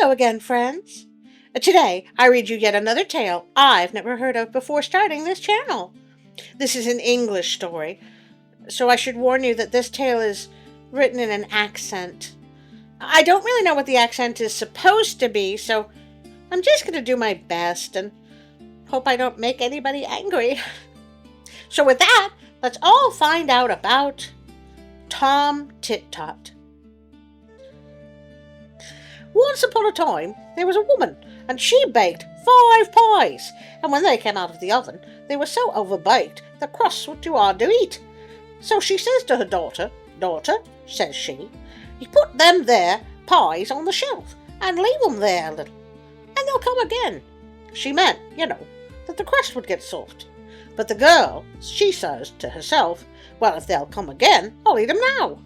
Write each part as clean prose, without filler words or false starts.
Hello again, friends. Today, I read you yet another tale I've never heard of before starting this channel. This is an English story, so I should warn you that this tale is written in an accent. I don't really know what the accent is supposed to be, so I'm just going to do my best and hope I don't make anybody angry. So with that, let's all find out about Tom Tit Tot. Once upon a time, there was a woman, and she baked 5 pies, and when they came out of the oven, they were so overbaked, the crusts were too hard to eat. So she says to her daughter, "Daughter," says she, "you put them there pies on the shelf, and leave them there a little, and they'll come again." She meant, that the crust would get soft. But the girl, she says to herself, "Well, if they'll come again, I'll eat them now."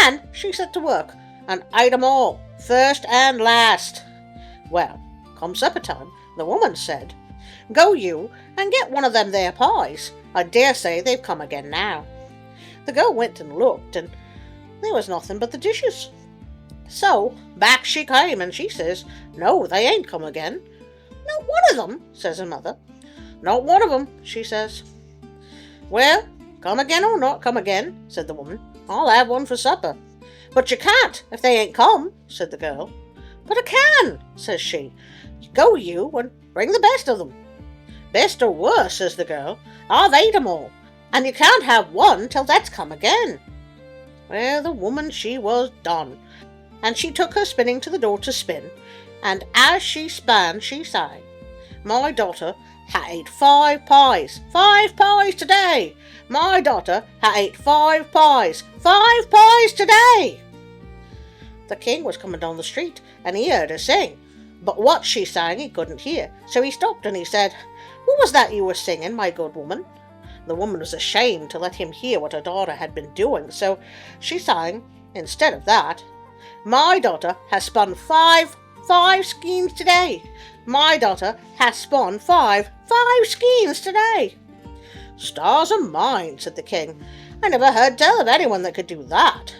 And she set to work, and ate 'em all, first and last. Well, come supper time, the woman said, "Go you and get one of them there pies. I dare say they've come again now." The girl went and looked, and there was nothing but the dishes. So back she came, and she says, "No, they ain't come again." "Not one of them," says her mother. "Not one of 'em," she says. "Well, come again or not come again," said the woman, "I'll have one for supper." "But you can't, if they ain't come," said the girl. "But I can," says she. "Go you and bring the best of them." "Best or worse," says the girl, "I've ate 'em all, and you can't have one till that's come again." Well, the woman, she was done, and she took her spinning to the door to spin, and as she span, she sang, "My daughter ha' ate 5 pies, 5 pies today. My daughter ha' ate 5 pies, 5 pies today." The king was coming down the street, and he heard her sing, but what she sang he couldn't hear, so he stopped and he said, "What was that you were singing, my good woman?" The woman was ashamed to let him hear what her daughter had been doing, so she sang, instead of that, "My daughter has spun five skeins today. My daughter has spun five skeins today." "Stars of mine," said the king, "I never heard tell of anyone that could do that."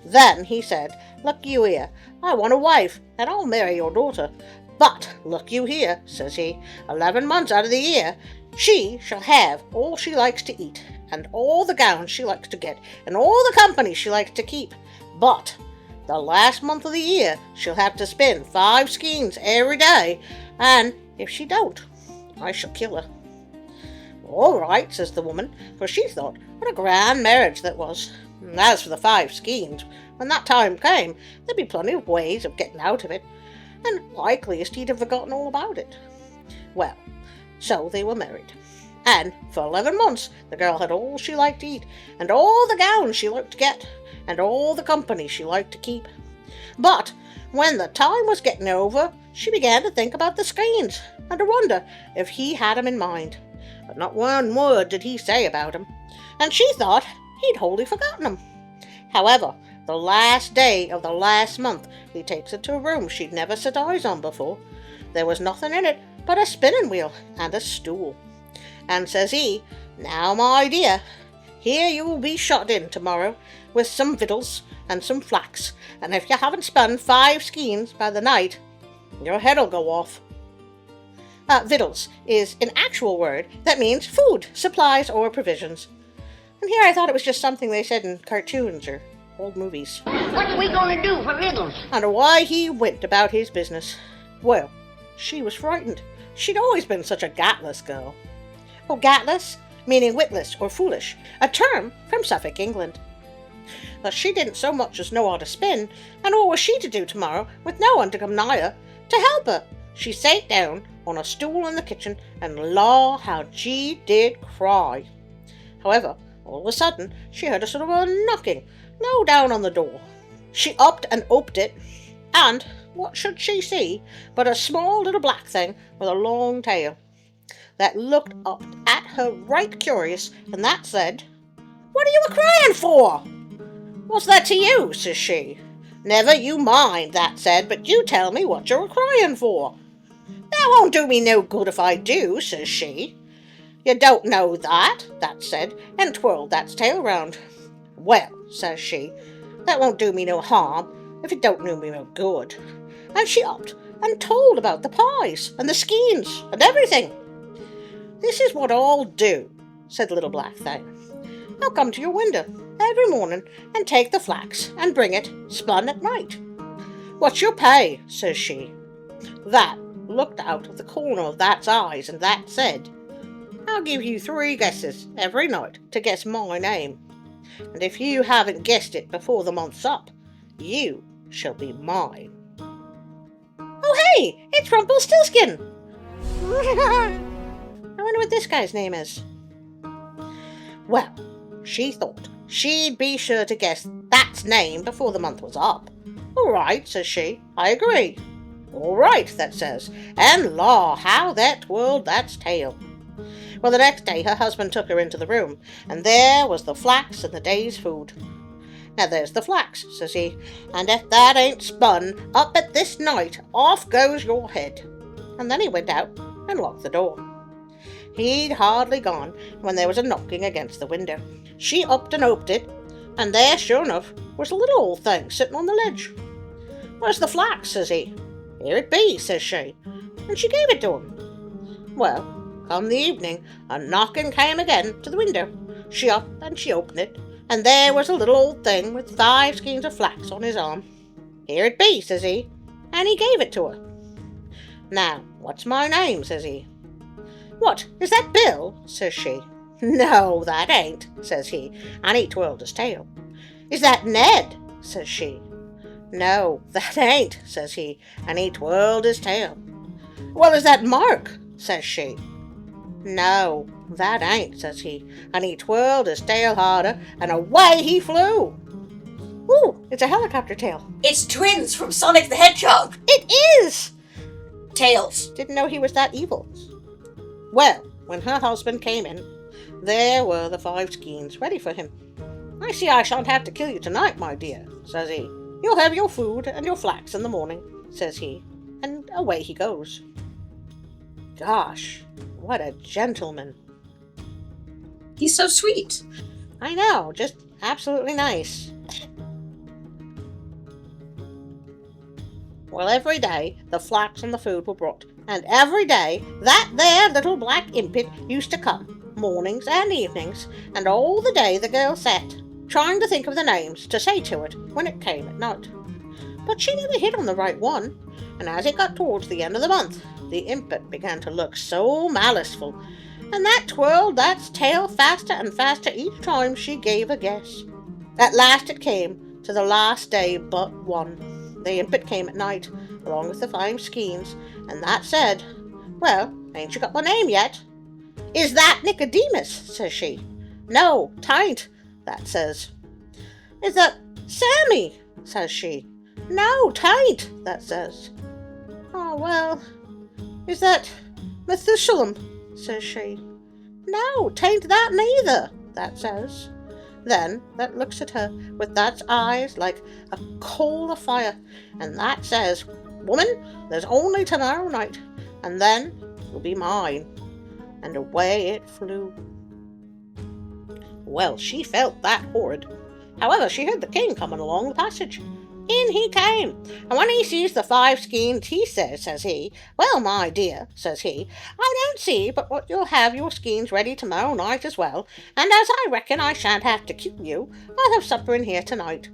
Then he said, "Look you here, I want a wife, and I'll marry your daughter. But look you here," says he, 11 months out of the year, she shall have all she likes to eat, and all the gowns she likes to get, and all the company she likes to keep. But the last month of the year she'll have to spin 5 skeins every day, and if she don't, I shall kill her." "All right," says the woman, for she thought what a grand marriage that was. And as for the 5 skeins, when that time came, there'd be plenty of ways of getting out of it, and likeliest he'd have forgotten all about it. Well, so they were married, and for 11 months the girl had all she liked to eat, and all the gowns she liked to get, and all the company she liked to keep. But when the time was getting over, she began to think about the skeins, and to wonder if he had 'em in mind. But not one word did he say about 'em, and she thought he'd wholly forgotten 'em. However, the last day of the last month, he takes her to a room she'd never set eyes on before. There was nothing in it but a spinning wheel and a stool. And says he, "Now, my dear, here you will be shut in tomorrow with some victuals and some flax, and if you haven't spun 5 skeins by the night, your head'll go off." Victuals is an actual word that means food, supplies, or provisions. And here I thought it was just something they said in cartoons or old movies. What are we going to do for victuals? And away he went about his business. Well, she was frightened. She'd always been such a gatless girl. Oh, gatless, meaning witless or foolish, a term from Suffolk, England. But she didn't so much as know how to spin, and what was she to do tomorrow with no one to come nigh her to help her? She sat down on a stool in the kitchen, and law, how she did cry. However, all of a sudden, she heard a sort of a knocking low down on the door. She upped and oped it, and what should she see but a small little black thing with a long tail that looked up at her right curious, and that said, "What are you a-crying for?" "What's that to you?" says she. "Never you mind," that said, "but you tell me what you're a-crying for." "That won't do me no good if I do," says she. "You don't know that," that said, and twirled that's tail round. "Well," says she, "that won't do me no harm if it don't do me no good. and she upped and told about the pies and the skeins and everything. "This is what I'll do," said the little black thing. "I'll come to your window every morning and take the flax and bring it spun at night." "What's your pay?" says she. That looked out of the corner of That's eyes, and That said, "I'll give you 3 guesses every night to guess my name. And if you haven't guessed it before the month's up, you shall be mine." "Oh, hey, it's Rumpelstiltskin!" "I wonder what this guy's name is." Well, she thought she'd be sure to guess That's name before the month was up. "All right," says she, "I agree." "All right," That says, and law, how that twirled That's tail. Well, the next day her husband took her into the room, and there was the flax and the day's food. "Now there's the flax," says he, "and if that ain't spun up at this night, off goes your head." And then he went out and locked the door. He'd hardly gone when there was a knocking against the window. She upped and oped it, and there, sure enough, was a little old thing sitting on the ledge. "Where's the flax?" says he. "Here it be," says she, and she gave it to him. Well, come the evening, a knocking came again to the window. She upped and she opened it, and there was a little old thing with 5 skeins of flax on his arm. "Here it be," says he, and he gave it to her. "Now, what's my name?" says he. "What, is that Bill?" says she. "No, that ain't," says he, and he twirled his tail. "Is that Ned?" says she. "No, that ain't," says he, and he twirled his tail. "Well, is that Mark?" says she. "No, that ain't," says he, and he twirled his tail harder, and away he flew. "Ooh, it's a helicopter tail." It's twins from Sonic the Hedgehog. "It is!" Tails. Didn't know he was that evil. Well, when her husband came in, there were the 5 skeins ready for him. "I see I shan't have to kill you tonight, my dear," says he. "You'll have your food and your flax in the morning," says he, and away he goes. Gosh, what a gentleman. He's so sweet. I know, just absolutely nice. Well, every day the flax and the food were brought, and every day that there little black impet used to come, mornings and evenings, and all the day the girl sat, trying to think of the names to say to it when it came at night. But she never hit on the right one, and as it got towards the end of the month, the impet began to look so maliceful, and that twirled That's tail faster and faster each time she gave a guess. At last it came to the last day but one. The impet came at night, along with the 5 skeins, and That said, "Well, ain't you got my name yet?" "Is that Nicodemus?" says she. "No, 'tain't," That says. "Is that Sammy?" says she. "No, 'tain't," That says. "Oh, well, is that Methuselah?" says she. "No, 'tain't that neither," That says. Then That looks at her with That's eyes like a coal of fire, and That says, "Woman, there's only tomorrow night, and then you'll be mine." And away it flew. Well, she felt that horrid. However, she heard the king coming along the passage. In he came, and when he sees the 5 skeins, he says he, "Well, my dear," says he, "I don't see but what you'll have your skeins ready tomorrow night as well, and as I reckon I shan't have to kill you, I'll have supper in here tonight."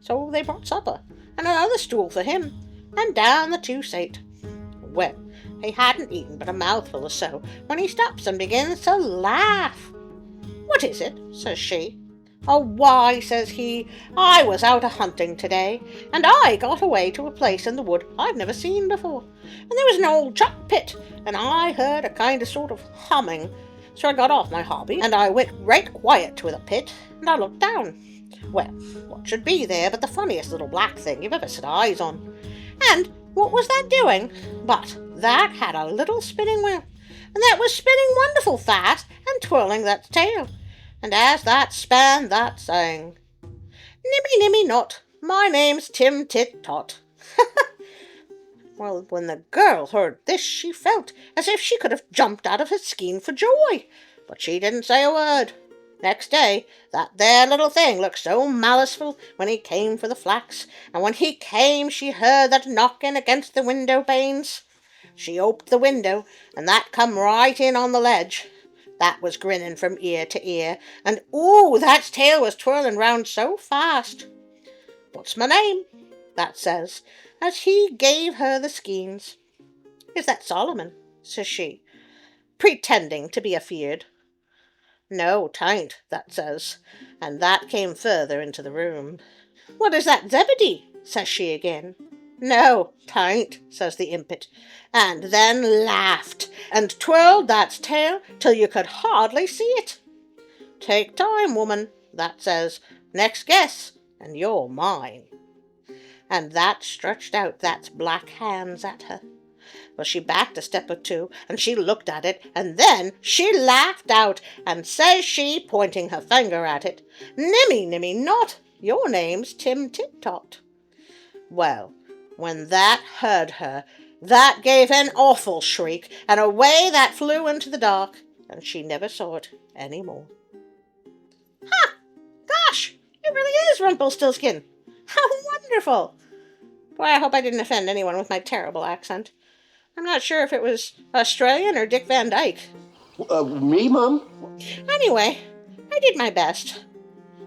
So they brought supper, and another stool for him, and down the 2 sate. Well, he hadn't eaten but a mouthful or so, when he stops and begins to laugh. "What is it?" says she. "Oh, why," says he, "I was out a-hunting today, and I got away to a place in the wood I've never seen before, and there was an old chuck pit, and I heard a kind of sort of humming, so I got off my hobby, and I went right quiet to the pit, and I looked down. Well, what should be there but the funniest little black thing you've ever set eyes on, and what was that doing? But that had a little spinning wheel, and that was spinning wonderful fast and twirling that tail. And as that span, that sang, 'Nimmy, nimmy, not, my name's Tit Tot.'" Well, when the girl heard this, she felt as if she could have jumped out of her skein for joy, but she didn't say a word. Next day, that there little thing looked so maliceful when he came for the flax, and when he came she heard that knocking against the window panes. She opened the window, and that come right in on the ledge. That was grinning from ear to ear, and ooh, that's tail was twirling round so fast. What's my name? That says, as he gave her the skeins. Is that Solomon? Says she, pretending to be afeard. No, 'tain't, that says, and that came further into the room. What is that, Zebedee? Says she again. No, 'tain't, says the impet, and then laughed, and twirled that's tail till you could hardly see it. Take time, woman, that says, next guess, and you're mine. And that stretched out that's black hands at her. Well, she backed a step or two, and she looked at it, and then she laughed out, and says she, pointing her finger at it, Nimmy, nimmy, not, your name's Tit Tot. Well, when that heard her, that gave an awful shriek, and away that flew into the dark, and she never saw it any more. Ha! Gosh, it really is Rumpelstiltskin! How wonderful! Boy, I hope I didn't offend anyone with my terrible accent. I'm not sure if it was Australian or Dick Van Dyke. Me, Mum? Anyway, I did my best.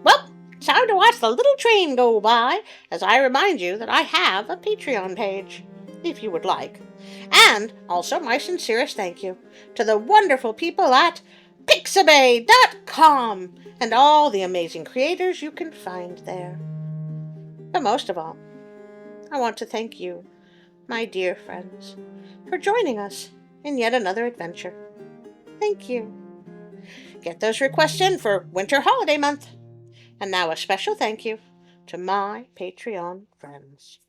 Well, time to watch the little train go by, as I remind you that I have a Patreon page, if you would like. And also my sincerest thank you to the wonderful people at Pixabay.com and all the amazing creators you can find there. But most of all, I want to thank you, my dear friends, for joining us in yet another adventure. Thank you. Get those requests in for winter holiday month. And now a special thank you to my Patreon friends.